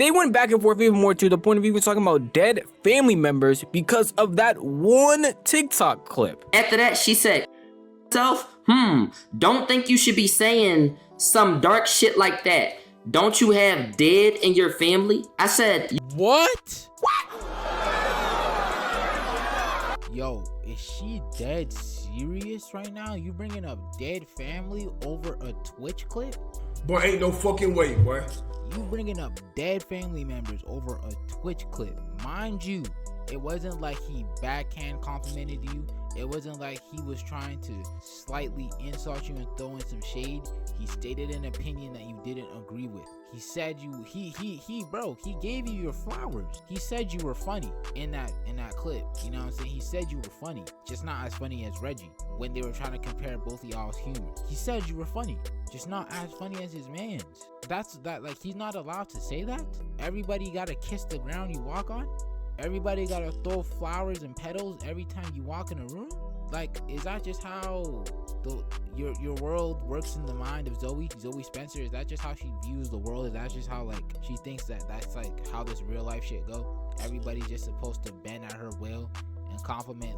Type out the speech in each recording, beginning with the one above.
They went back and forth even more to the point of even talking about dead family members because of that one TikTok clip. After that, she said, don't think you should be saying some dark shit like that. Don't you have dead in your family? I said, what? Yo, is she dead serious right now? You bringing up dead family over a Twitch clip? Boy, ain't no fucking way, boy. You bringing up dead family members over a Twitch clip. Mind you, it wasn't like he backhand complimented you. It wasn't like he was trying to slightly insult you and throw in some shade. He stated an opinion that you didn't agree with. He said he gave you your flowers. He said you were funny in that clip. You know what I'm saying? He said you were funny, just not as funny as Reggie when they were trying to compare both of y'all's humor. He said you were funny, just not as funny as his man's. Like he's not allowed to say that. Everybody gotta kiss the ground you walk on. Everybody gotta throw flowers and petals every time you walk in a room. Like, is that just how your world works in the mind of Zoe Spencer? Is that just how she views the world? Is that just how like she thinks that's like how this real life shit go? Everybody's just supposed to bend at her will and compliment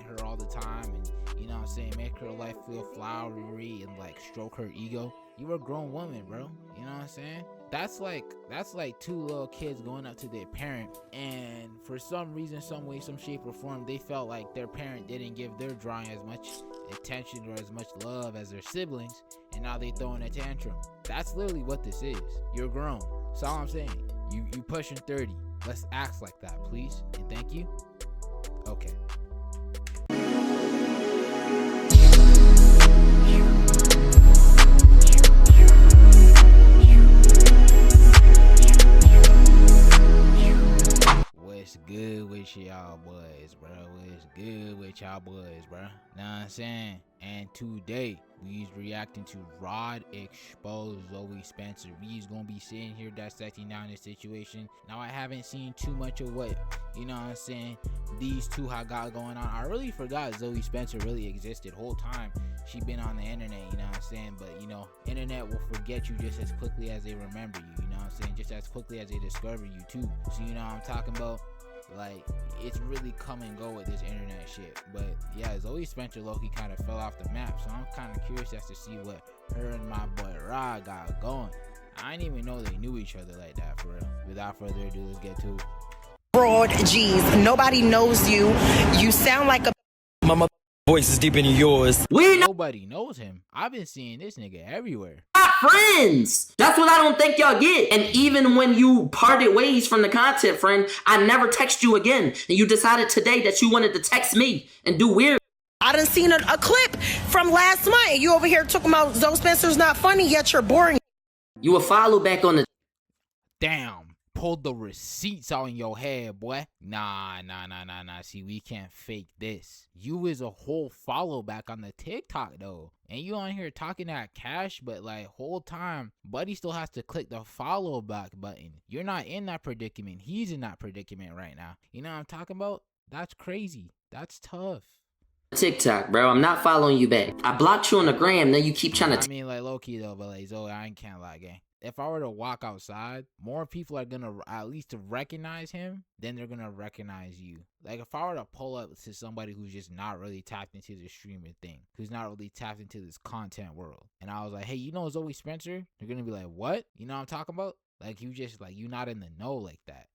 her all the time, and you know what I'm saying, make her life feel flowery and like stroke her ego. You're a grown woman, bro. You know what I'm saying? That's like two little kids going up to their parent, and for some reason, some way, some shape or form, they felt like their parent didn't give their drawing as much attention or as much love as their siblings, and now they throwing a tantrum. That's literally what this is. You're grown. That's all I'm saying. You pushing 30. Let's act like that, please, and thank you. Okay. What's good with y'all boys, bro? What's good with y'all boys, bro? Know what I'm saying? And today, we's reacting to Rod expose Zoe Spencer. We's gonna be sitting here dissecting down this situation. Now, I haven't seen too much of what, you know what I'm saying, these two have got going on. I really forgot Zoe Spencer really existed. Whole time she been on the internet, you know what I'm saying? But, you know, internet will forget you just as quickly as they remember you, you know what I'm saying? Just as quickly as they discover you, too. So, you know what I'm talking about? Like, it's really come and go with this internet shit. But yeah, Zoe Spencer low-key kind of fell off the map, so I'm kind of curious as to see what her and my boy Rod got going. I didn't even know they knew each other like that, for real. Without further ado, let's get to it. Broad G's. Nobody knows you. You sound like a My voice is deeper than yours. Nobody knows him. I've been seeing this nigga everywhere. Friends. That's what I don't think y'all get. And even when you parted ways from the content, friend, I never text you again. And you decided today that you wanted to text me and do weird. I done seen a clip from last month, and you over here talking about Zoe Spencer's not funny, yet you're boring. You will follow back on the... Damn. Pulled the receipts out in your head, boy. Nah. See, we can't fake this. You is a whole follow back on the TikTok, though. And you on here talking that cash, but like whole time, buddy still has to click the follow back button. You're not in that predicament. He's in that predicament right now. You know what I'm talking about? That's crazy. That's tough. TikTok, bro. I'm not following you back. I blocked you on the gram, then you keep trying to... I mean, like, low-key, though, but like, Zoe, I can't lie, gang. If I were to walk outside, more people are gonna at least recognize him than they're gonna recognize you. Like, if I were to pull up to somebody who's just not really tapped into the streaming thing, who's not really tapped into this content world, and I was like, hey, you know Zoe Spencer? They're gonna be like, what? You know what I'm talking about? Like, you just, like, you not in the know like that.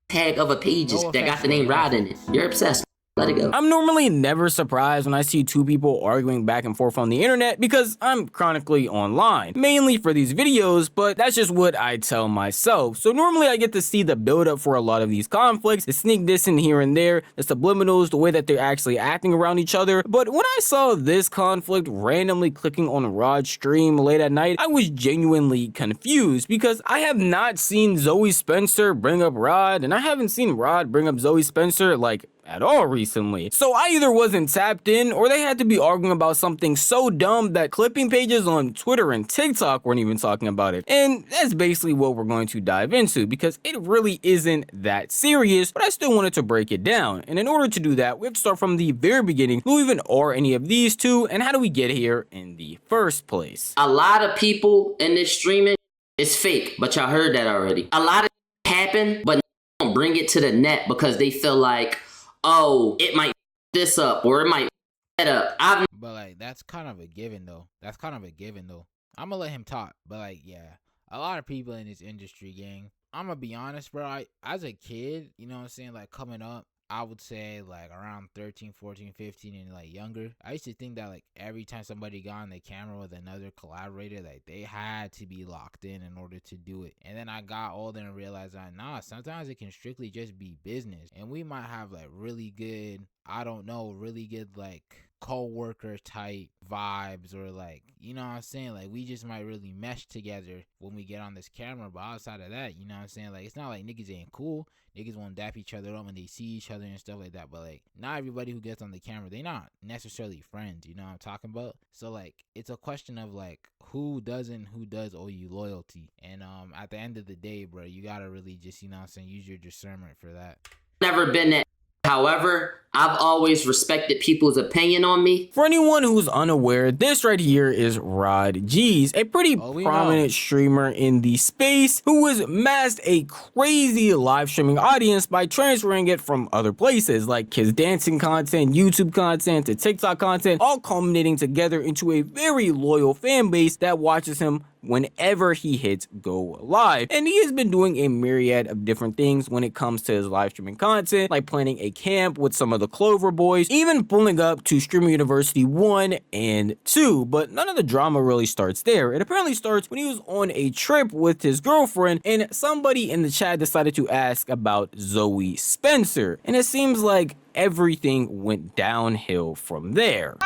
Tag of a page that got the name Rod in it. You're obsessed. Let it go. I'm normally never surprised when I see two people arguing back and forth on the internet because I'm chronically online, mainly for these videos, but that's just what I tell myself. So normally I get to see the build up for a lot of these conflicts, the sneak diss in here and there, the subliminals, the way that they're actually acting around each other. But when I saw this conflict randomly clicking on Rod's stream late at night, I was genuinely confused because I have not seen Zoe Spencer bring up Rod, and I haven't seen Rod bring up Zoe Spencer like at all recently. So I either wasn't tapped in or they had to be arguing about something so dumb that clipping pages on Twitter and TikTok weren't even talking about it. And that's basically what we're going to dive into because it really isn't that serious, but I still wanted to break it down. And in order to do that, we have to start from the very beginning. Who even are any of these two and how do we get here in the first place? A lot of people in this streaming It's fake, but y'all heard that already. A lot of happen, but don't bring it to the net because they feel like, oh, it might this up or it might that up. But like that's kind of a given though. I'm gonna let him talk. But like, yeah, a lot of people in this industry, gang. I'm gonna be honest, bro. As a kid, you know what I'm saying, like coming up, I would say like around 13, 14, 15 and like younger, I used to think that like every time somebody got on the camera with another collaborator, like they had to be locked in order to do it. And then I got older and realized that nah, sometimes it can strictly just be business. And we might have like really good, really good like co-worker type vibes, or like, you know what I'm saying, like we just might really mesh together when we get on this camera. But outside of that, you know what I'm saying, like it's not like niggas ain't cool. Niggas won't dap each other up when they see each other and stuff like that. But like not everybody who gets on the camera, they not necessarily friends, you know what I'm talking about? So like it's a question of like who does owe you loyalty. And at the end of the day, bro, you gotta really just, you know what I'm saying, use your discernment for that. never been that. However, I've always respected people's opinion on me. For anyone who's unaware, this right here is Rod G's, a pretty prominent streamer in the space who has amassed a crazy live streaming audience by transferring it from other places like his dancing content, YouTube content, to TikTok content, all culminating together into a very loyal fan base that watches him whenever he hits go live. And he has been doing a myriad of different things when it comes to his live streaming content, like planning a camp with some of the Clover boys, even pulling up to Streamer University 1 and 2. But none of the drama really starts there. It apparently starts when he was on a trip with his girlfriend and somebody in the chat decided to ask about Zoe Spencer. And it seems like everything went downhill from there.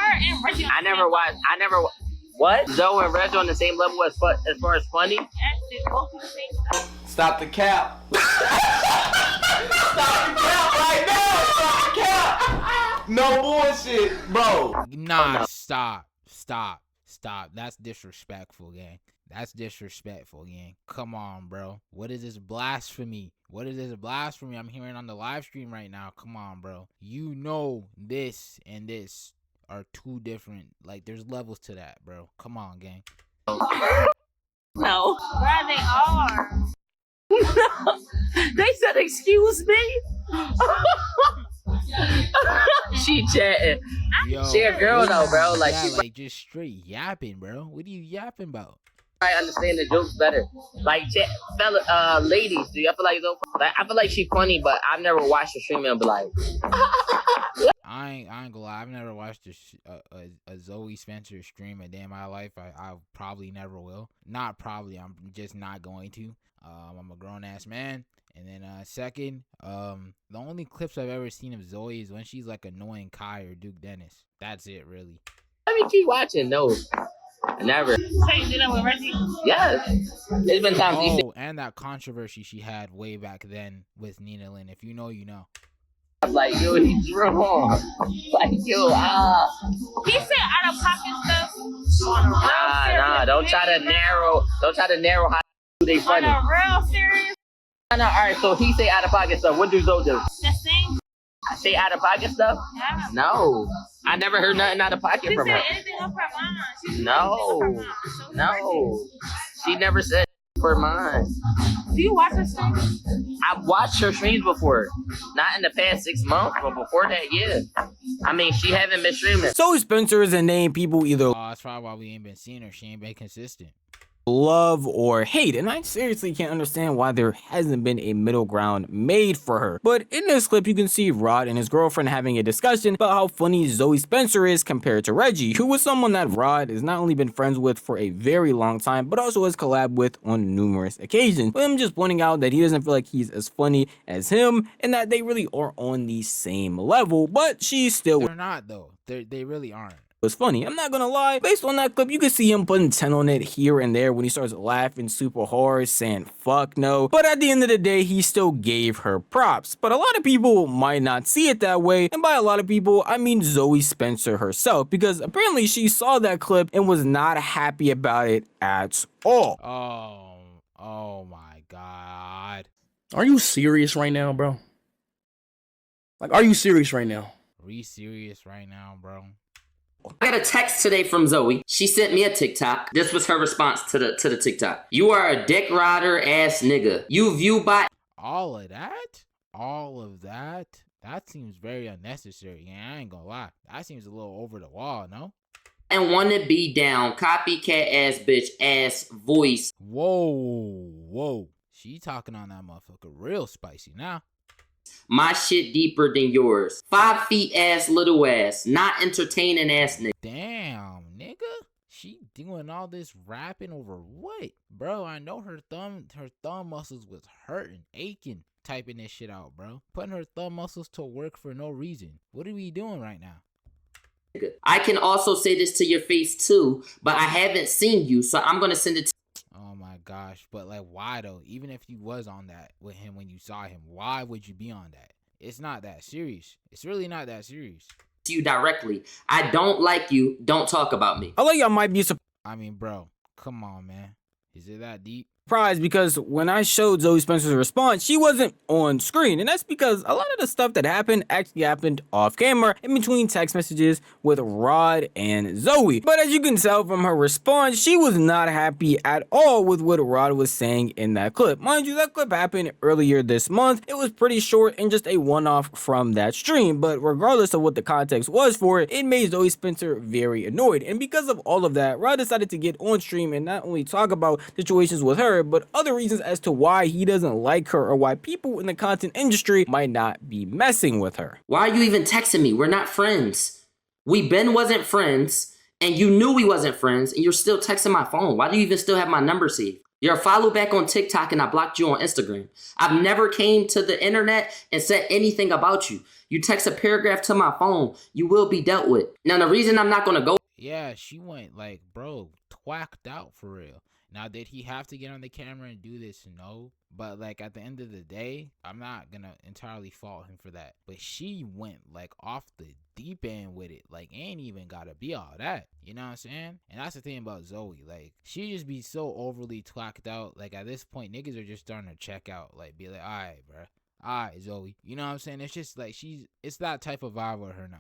What? Zoe and Reg on the same level as far as funny? Stop the cap. Stop the cap right now. Stop the cap. No bullshit, bro. Nah, stop. That's disrespectful, gang. Come on, bro. What is this blasphemy? I'm hearing on the live stream right now. Come on, bro. You know this and this are two different, like there's levels to that, bro. Come on, gang. No. Where they are. They said, excuse me? She chatting. Yo, She a girl though, bro. Like yeah, she like just straight yapping, bro. What are you yapping about? I understand the jokes better. Like ladies, do you feel like I feel like she funny, but I've never watched her stream and be like I ain't gonna lie. I've never watched a Zoe Spencer stream a day in my life. I probably never will. Not probably. I'm just not going to. I'm a grown ass man. And then second, the only clips I've ever seen of Zoe is when she's like annoying Kai or Duke Dennis. That's it, really. let me keep watching. No. Never. Same dinner with Reggie? Yes. It's been times. Oh, and that controversy she had way back then with Nina Lynn. If you know, you know. Like, yo, he's wrong. Like, yo, He said out of pocket stuff. Nah, don't try to narrow how they funny. On a real serious? Nah, alright, so he say out of pocket stuff. What do Zoe do? The same. I say out of pocket stuff? Yeah. No. I never heard nothing out of pocket from her. She said anything up her mind. No. She never said for mine. Do you watch her streams? I've watched her streams before. Not in the past 6 months, but before that, yeah. I mean, she haven't been streaming. Zoe Spencer is a name people either that's probably why we ain't been seeing her. She ain't been consistent. love or hate, and I seriously can't understand why there hasn't been a middle ground made for her. But in this clip, you can see Rod and his girlfriend having a discussion about how funny Zoe Spencer is compared to Reggie, who was someone that Rod has not only been friends with for a very long time, but also has collabed with on numerous occasions. With him just pointing out that he doesn't feel like he's as funny as him, and that they really are on the same level, but she's still— They're not though. They really aren't. Was funny. I'm not gonna lie, based on that clip, you can see him putting 10 on it here and there when he starts laughing super hard, saying fuck no, but at the end of the day, he still gave her props. But a lot of people might not see it that way, and by a lot of people, I mean Zoe Spencer herself, because apparently she saw that clip and was not happy about it at all. Oh my god. Are you serious right now, bro? Like, are you serious right now? Are you serious right now, bro? I got a text today from Zoe. She sent me a TikTok. This was her response to the TikTok. You are a dick rider ass nigga. You view by All of that? All of that? That seems very unnecessary. Yeah, I ain't gonna lie. That seems a little over the wall, no? and wanna be down. Copycat ass bitch ass voice. Whoa. She talking on that motherfucker real spicy now. My shit deeper than yours. 5 feet ass little ass. Not entertaining ass nigga. Damn, nigga. She doing all this rapping over what? Bro, I know her thumb muscles was hurting, aching, typing this shit out, bro. Putting her thumb muscles to work for no reason. What are we doing right now? I can also say this to your face too, but I haven't seen you, so I'm gonna send it to Oh my gosh, but like why though? Even if you was on that with him when you saw him, why would you be on that? It's not that serious. It's really not that serious. you directly. I don't like you. Don't talk about me. I like y'all might be surprised I mean, bro, come on, man. Is it that deep? because when I showed Zoe Spencer's response, she wasn't on screen. And that's because a lot of the stuff that happened actually happened off camera in between text messages with Rod and Zoe. But as you can tell from her response, she was not happy at all with what Rod was saying in that clip. Mind you, that clip happened earlier this month. It was pretty short and just a one-off from that stream. But regardless of what the context was for it, it made Zoe Spencer very annoyed. And because of all of that, Rod decided to get on stream and not only talk about situations with her, but other reasons as to why he doesn't like her or why people in the content industry might not be messing with her. Why are you even texting me? We're not friends. We wasn't friends, and you knew we wasn't friends, and you're still texting my phone. Why do you even still have my number saved? You're a follow back on TikTok, and I blocked you on Instagram. I've never came to the internet and said anything about you. You text a paragraph to my phone, you will be dealt with. Now, the reason I'm not gonna go. Yeah, she went like, bro, twacked out for real. Now, did he have to get on the camera and do this? No. But, like, at the end of the day, I'm not going to entirely fault him for that. But she went, like, off the deep end with it. Like, ain't even got to be all that. You know what I'm saying? And that's the thing about Zoe. Like, she just be so overly twacked out. Like, at this point, niggas are just starting to check out. Like, be like, all right, bro. All right, Zoe. You know what I'm saying? It's just, like, it's that type of vibe with her now.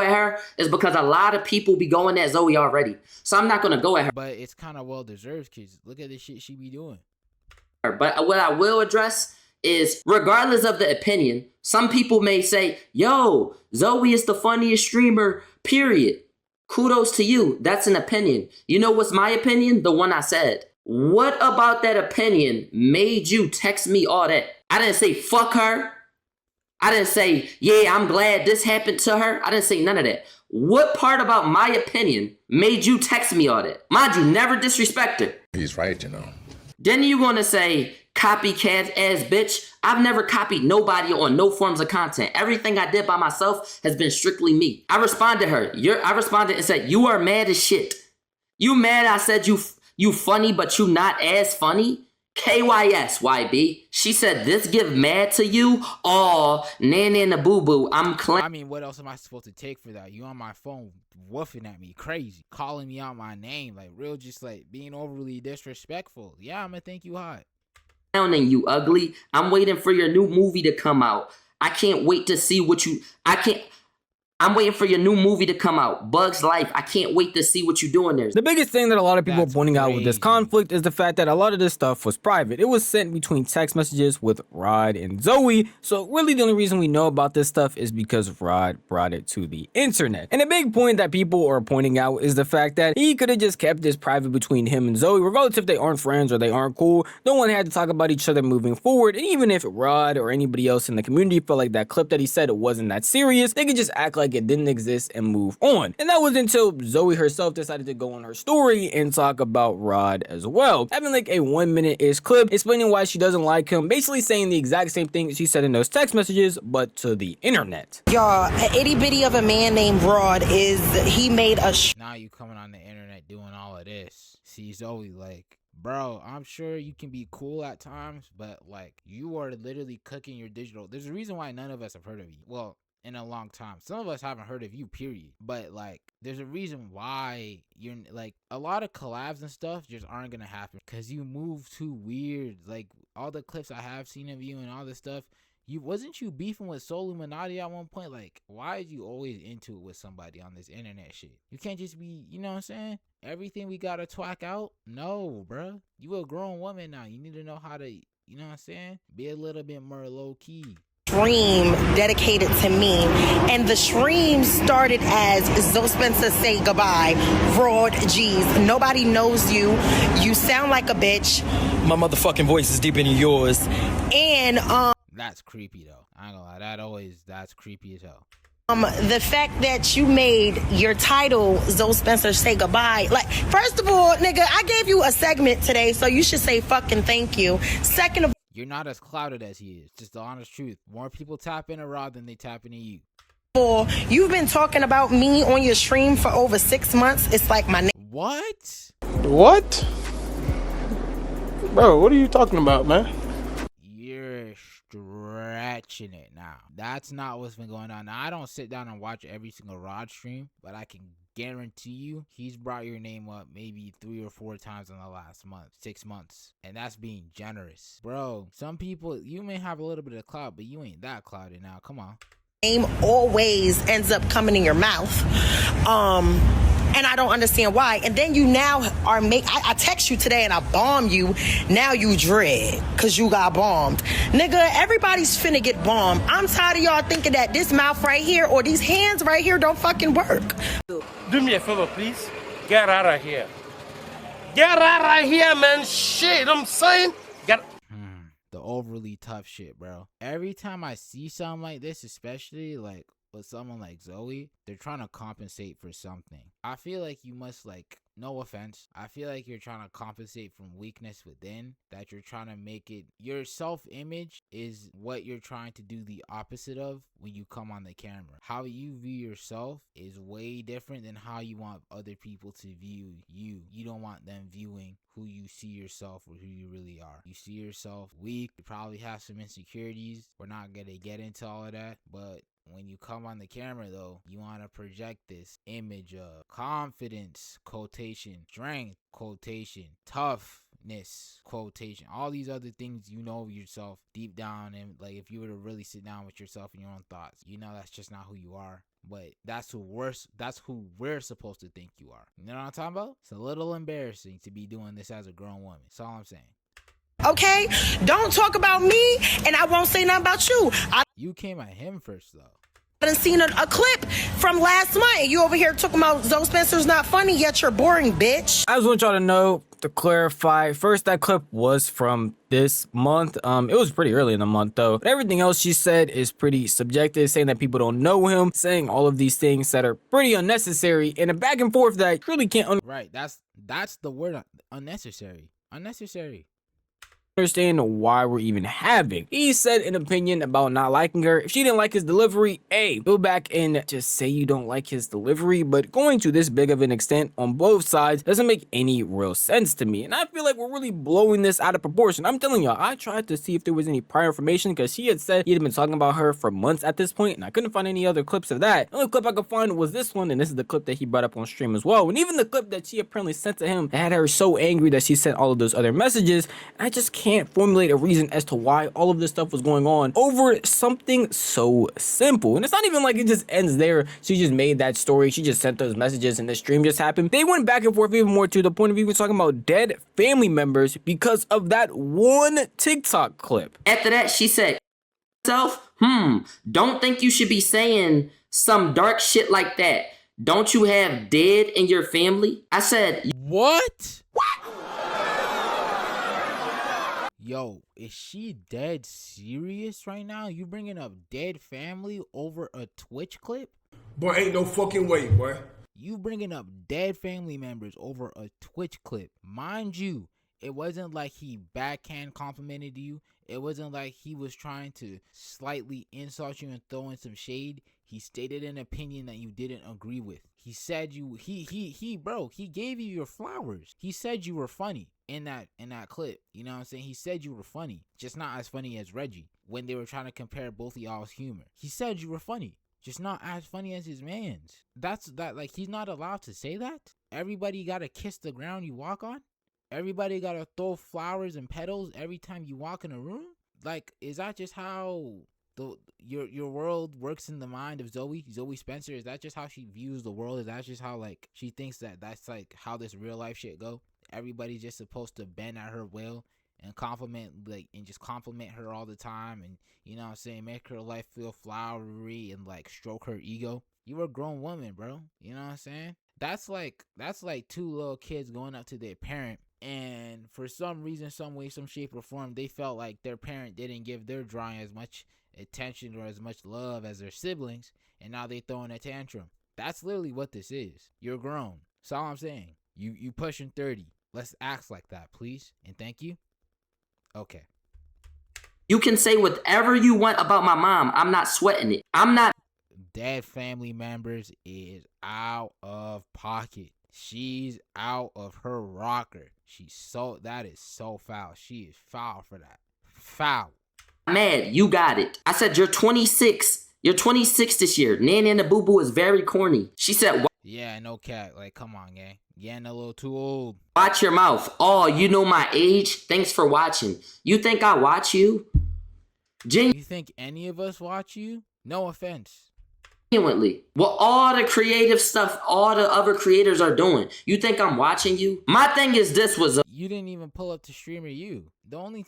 At her is because a lot of people be going at Zoe already. So I'm not going to go at her. But it's kind of well deserved, kids. Look at the shit she be doing. But what I will address is, regardless of the opinion, some people may say, yo, Zoe is the funniest streamer, period. Kudos to you. That's an opinion. You know what's my opinion? The one I said. What about that opinion made you text me all that? I didn't say fuck her. I didn't say, yeah, I'm glad this happened to her. I didn't say none of that. What part about my opinion made you text me all that? Mind you, never disrespect her. He's right, you know. Then you gonna say, copycat ass bitch. I've never copied nobody on no forms of content. Everything I did by myself has been strictly me. I responded to her. I responded and said, you are mad as shit. You mad I said you funny, but you not as funny? KYS, YB. She said, this give mad to you? Oh, nana boo boo. I mean, what else am I supposed to take for that? You on my phone woofing at me crazy, calling me out my name, like real, just like being overly disrespectful. Yeah, I'm gonna think you hot. And you ugly. I'm waiting for your new movie to come out. I can't wait to see what you... I'm waiting for your new movie to come out, Bug's Life. I can't wait to see what you're doing there. The biggest thing that a lot of people are That's pointing out with this crazy. conflict is the fact that a lot of this stuff was private. It was sent between text messages with Rod and Zoe, so really the only reason we know about this stuff is because Rod brought it to the internet. And a big point that people are pointing out is the fact that he could have just kept this private between him and Zoe, regardless if they aren't friends or they aren't cool. No one had to talk about each other moving forward, and even if Rod or anybody else in the community felt like that clip that he said it wasn't that serious, they could just act like it didn't exist and move on. And that was until Zoe herself decided to go on her story and talk about Rod as well, having like a 1 minute-ish clip explaining why she doesn't like him, basically saying the exact same thing she said in those text messages, but to the internet. Y'all, an itty bitty of a man named Rod he made a Now you coming on the internet doing all of this. See, Zoe, like, bro, I'm sure you can be cool at times, but like, you are literally cooking your digital. There's a reason why none of us have heard of you. Well, in a long time. Some of us haven't heard of you, period. But like, there's a reason why you're like, a lot of collabs and stuff just aren't gonna happen because you move too weird. Like, all the clips I have seen of you and all this stuff, Wasn't you beefing with Soul Illuminati at one point? Like, why is you always into it with somebody on this internet shit? You can't just be, you know what I'm saying? Everything we gotta twack out? No, bruh. You a grown woman now. You need to know how to, you know what I'm saying? Be a little bit more low key. Stream dedicated to me, and the stream started as Zoe Spencer Say Goodbye, Broad G's. Nobody knows you. You sound like a bitch. My motherfucking voice is deeper than yours. And That's creepy though. I ain't gonna lie. That's creepy as hell. the fact that you made your title Zoe Spencer Say Goodbye, like, first of all, nigga, I gave you a segment today, so you should say fucking thank you. Second of You're not as clouded as he is. Just the honest truth. More people tap into Rod than they tap into you. all, you've been talking about me on your stream for over 6 months. It's like my name. What? What? Bro, what are you talking about, man? You're stretching it now. That's not what's been going on. Now, I don't sit down and watch every single Rod stream, but I can guarantee you he's brought your name up maybe 3 or 4 times in the last 6 months, and that's being generous. Bro, some people, you may have a little bit of clout, but you ain't that clouded now. Come on. Name always ends up coming in your mouth. And I don't understand why. And then you now are I text you today and I bomb you. Now you dread because you got bombed. Nigga, everybody's finna get bombed. I'm tired of y'all thinking that this mouth right here or these hands right here don't fucking work. Do me a favor, please. Get out of here. Get out of here, man. Shit, I'm saying. The overly tough shit, bro. Every time I see something like this, especially like with someone like Zoe, they're trying to compensate for something. I feel like you must, like, no offense, I feel like you're trying to compensate from weakness within, that you're trying to make it, your self-image is what you're trying to do the opposite of when you come on the camera. How you view yourself is way different than how you want other people to view you. You don't want them viewing who you see yourself or who you really are. You see yourself weak, you probably have some insecurities. We're not gonna get into all of that, but when you come on the camera, though, you want to project this image of confidence, quotation, strength, quotation, toughness, quotation, all these other things you know of yourself deep down. And like, if you were to really sit down with yourself and your own thoughts, you know that's just not who you are. But that's who we're supposed to think you are. You know what I'm talking about? It's a little embarrassing to be doing this as a grown woman. That's all I'm saying. Okay? Don't talk about me and I won't say nothing about you. You came at him first, though. I done seen a clip from last month. You over here talking about Zoe Spencer's not funny, yet you're boring, bitch. I just want y'all to know, to clarify, first, that clip was from this month. It was pretty early in the month, though. But everything else she said is pretty subjective, saying that people don't know him, saying all of these things that are pretty unnecessary, and a back and forth that I really can't Right, that's the word, unnecessary. Unnecessary. understand why we're even having. He said an opinion about not liking her. If she didn't like his delivery, hey, go back and just say you don't like his delivery, but going to this big of an extent on both sides doesn't make any real sense to me. And I feel like we're really blowing this out of proportion. I'm telling y'all, I tried to see if there was any prior information because she had said he had been talking about her for months at this point, and I couldn't find any other clips of that. The only clip I could find was this one, and this is the clip that he brought up on stream as well. And even the clip that she apparently sent to him that had her so angry that she sent all of those other messages, I just can't formulate a reason as to why all of this stuff was going on over something so simple. And it's not even like it just ends there. She just made that story, she just sent those messages, and the stream just happened. They went back and forth even more, to the point of even talking about dead family members because of that one TikTok clip. After that, she said, don't think you should be saying some dark shit like that. Don't you have dead in your family? I said, what? Yo, is she dead serious right now? You bringing up dead family over a Twitch clip? Boy, ain't no fucking way, boy. You bringing up dead family members over a Twitch clip. Mind you, it wasn't like he backhand complimented you. It wasn't like he was trying to slightly insult you and throw in some shade. He stated an opinion that you didn't agree with. He said he gave you your flowers. He said you were funny in that clip. You know what I'm saying? He said you were funny, just not as funny as Reggie when they were trying to compare both of y'all's humor. He said you were funny, just not as funny as his man's. Like, he's not allowed to say that. Everybody gotta kiss the ground you walk on. Everybody gotta throw flowers and petals every time you walk in a room. Like, is that just how your world works in the mind of Zoe Spencer? Is that just how she views the world? Is that just how like she thinks that's like how this real life shit go? Everybody's just supposed to bend at her will and just compliment her all the time, and you know what I'm saying, make her life feel flowery and like stroke her ego. You're a grown woman, bro. You know what I'm saying? That's like two little kids going up to their parent, and for some reason, some way, some shape or form, they felt like their parent didn't give their drawing as much attention or as much love as their siblings, and now they throwing a tantrum. That's literally what this is. You're grown. That's all I'm saying. You pushing 30. Let's act like that, please, and thank you. Okay. You can say whatever you want about my mom. I'm not sweating it. I'm not. Dead family members is out of pocket. She's out of her rocker. That is so foul. She is foul for that. Foul. Mad, you got it. I said you're 26. You're 26 this year. Nana and the Boo Boo is very corny. She said, yeah, no cat. Like, come on, gang. Getting a little too old. watch your mouth. Oh, you know my age? Thanks for watching. You think I watch you? You think any of us watch you? No offense. Genuinely. Well, all the creative stuff all the other creators are doing. You think I'm watching you? My thing is this was you didn't even pull up to streamer you. The only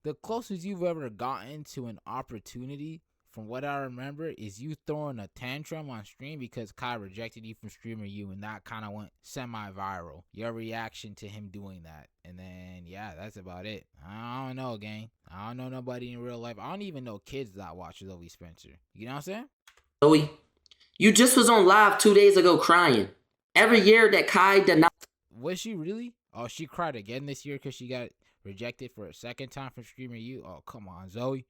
the closest you've ever gotten to an opportunity, from what I remember, is you throwing a tantrum on stream because Kai rejected you from streamer you, and that kind of went semi-viral. Your reaction to him doing that. And then, yeah, that's about it. I don't know, gang. I don't know nobody in real life. I don't even know kids that watch Zoe Spencer. You know what I'm saying? Zoe, you just was on live 2 days ago crying. Every year that Kai did not. Was she really? Oh, she cried again this year because she got rejected for a second time from streamer you? Oh, come on, Zoe.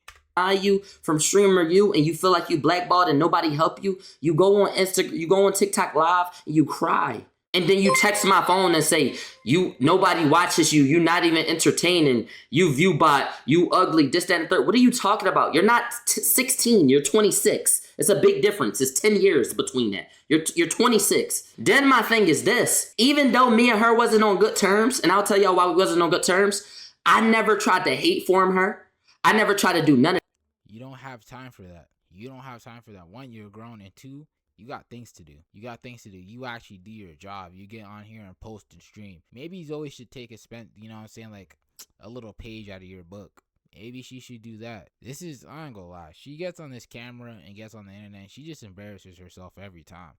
You from streamer you, and you feel like you blackballed and nobody help you. You go on Instagram, you go on TikTok live, and you cry. And then you text my phone and say, nobody watches you, you're not even entertaining, you view bot, you ugly, this, that, and third. What are you talking about? You're not 16, you're 26. It's a big difference. It's 10 years between that. You're 26. Then my thing is this. Even though me and her wasn't on good terms, and I'll tell y'all why we wasn't on good terms, I never tried to hate form her. I never tried to do none of. You don't have time for that. You don't have time for that. One, you're grown, and two, you got things to do. You got things to do. You actually do your job. You get on here and post and stream. Maybe Zoe should take you know what I'm saying, like a little page out of your book. Maybe she should do that. I ain't gonna lie. She gets on this camera and gets on the internet. And she just embarrasses herself every time.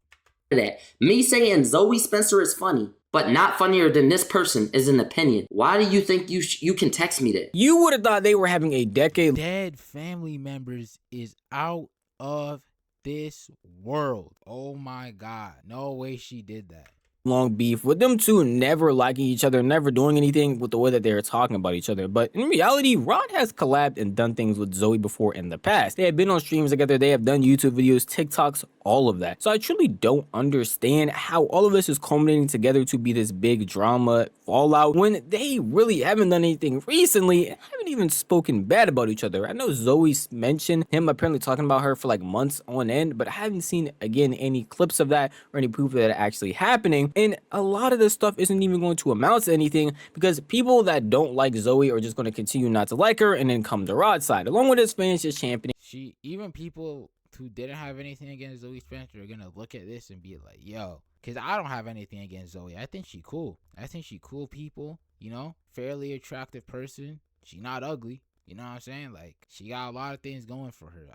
That. Me saying Zoe Spencer is funny, but not funnier than this person is an opinion. Why do you think you can text me that? You would have thought they were having a decade. Dead family members is out of this world. Oh my God. No way she did that. Long beef with them two never liking each other, never doing anything with the way that they're talking about each other. But in reality, Rod has collabed and done things with Zoe before in the past. They have been on streams together, they have done YouTube videos, TikToks, all of that. So I truly don't understand how all of this is culminating together to be this big drama fallout when they really haven't done anything recently and haven't even spoken bad about each other. I know Zoe mentioned him apparently talking about her for like months on end, but I haven't seen again any clips of that or any proof of that actually happening. And a lot of this stuff isn't even going to amount to anything because people that don't like Zoe are just going to continue not to like her and then come to Rod's side, along with his fans just championing. Even people who didn't have anything against Zoe Spencer are going to look at this and be like, yo, because I don't have anything against Zoe. I think she cool. I think she cool people, you know, fairly attractive person. She not ugly. You know what I'm saying? Like, she got a lot of things going for her.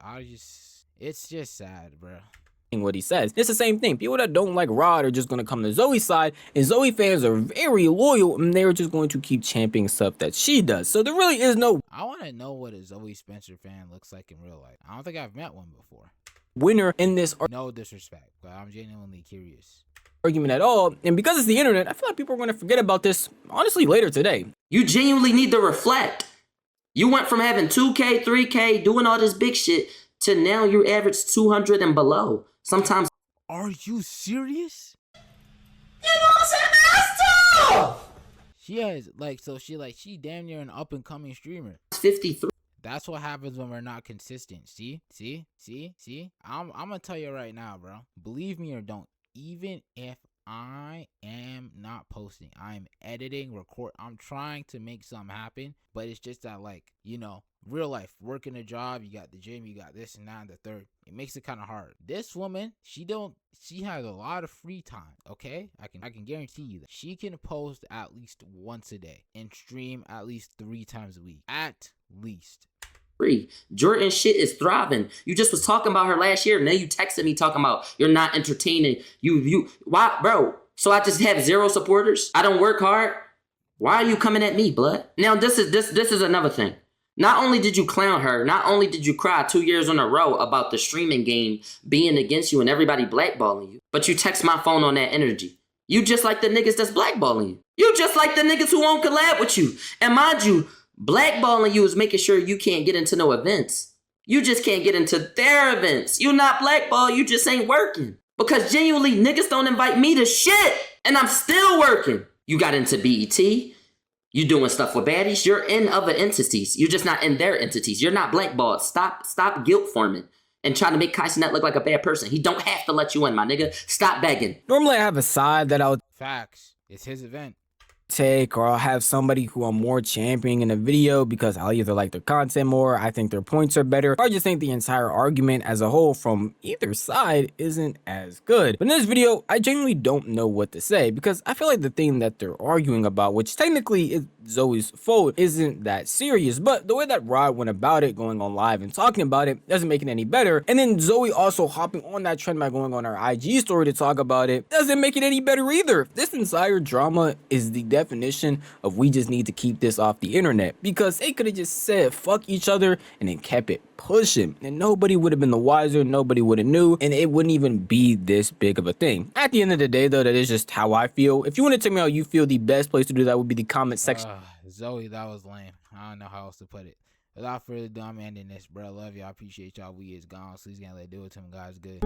It's just sad, bro. What he says. It's the same thing. People that don't like Rod are just going to come to Zoe's side, and Zoe fans are very loyal, and they're just going to keep championing stuff that she does. So there really is no. I want to know what a Zoe Spencer fan looks like in real life. I don't think I've met one before. Winner in this. No disrespect, but I'm genuinely curious. Argument at all, and because it's the internet, I feel like people are going to forget about this honestly later today. You genuinely need to reflect. You went from having 2K, 3K, doing all this big shit to now you average 200 and below. Sometimes. Are you serious? You know what I'm saying? That's tough. She damn near an up and coming streamer. 53. That's what happens when we're not consistent. See? I'm gonna tell you right now, bro. Believe me or don't. Even if I am not posting. I'm editing, record. I'm trying to make something happen, but it's just that, like, you know, real life, working a job, you got the gym, you got this and that and the third. It makes it kind of hard. This woman, she has a lot of free time, okay? I can guarantee you that. She can post at least once a day and stream at least 3 times a week. At least. Jordan shit is thriving. You just was talking about her last year. Now you texted me talking about you're not entertaining. Why, bro? So I just have 0 supporters? I don't work hard? Why are you coming at me, blood? Now this is another thing. Not only did you clown her, not only did you cry 2 years in a row about the streaming game being against you and everybody blackballing you, but you text my phone on that energy. You just like the niggas that's blackballing you. You just like the niggas who won't collab with you. And mind you, blackballing you is making sure you can't get into no events. You just can't get into their events. You not blackball, you just ain't working. Because genuinely, niggas don't invite me to shit. And I'm still working. You got into BET. You doing stuff with baddies. You're in other entities. You're just not in their entities. You're not blackballed. Stop guilt forming and trying to make Kai Cenat look like a bad person. He don't have to let you in, my nigga. Stop begging. Normally I have a side that I'll Facts. It's his event. take, or I'll have somebody who I'm more championing in a video because I'll either like their content more, I think their points are better, or I just think the entire argument as a whole from either side isn't as good. But in this video, I genuinely don't know what to say because I feel like the thing that they're arguing about, which technically is Zoe's fault, isn't that serious, but the way that Rod went about it, going on live and talking about it, doesn't make it any better. And then Zoe also hopping on that trend by going on her IG story to talk about it doesn't make it any better either. This entire drama is the definition of we just need to keep this off the internet, because they could have just said fuck each other and then kept it pushing, and nobody would have been the wiser, nobody would have knew, and it wouldn't even be this big of a thing. At the end of the day though, that is just how I feel. If you want to tell me how you feel, the best place to do that would be the comment section. Zoe, that was lame. I don't know how else to put it. Without further ado, I'm ending this, bro. Love y'all. Appreciate y'all. We is gone. Sleaxzegang, let's do it to him, guys. Good.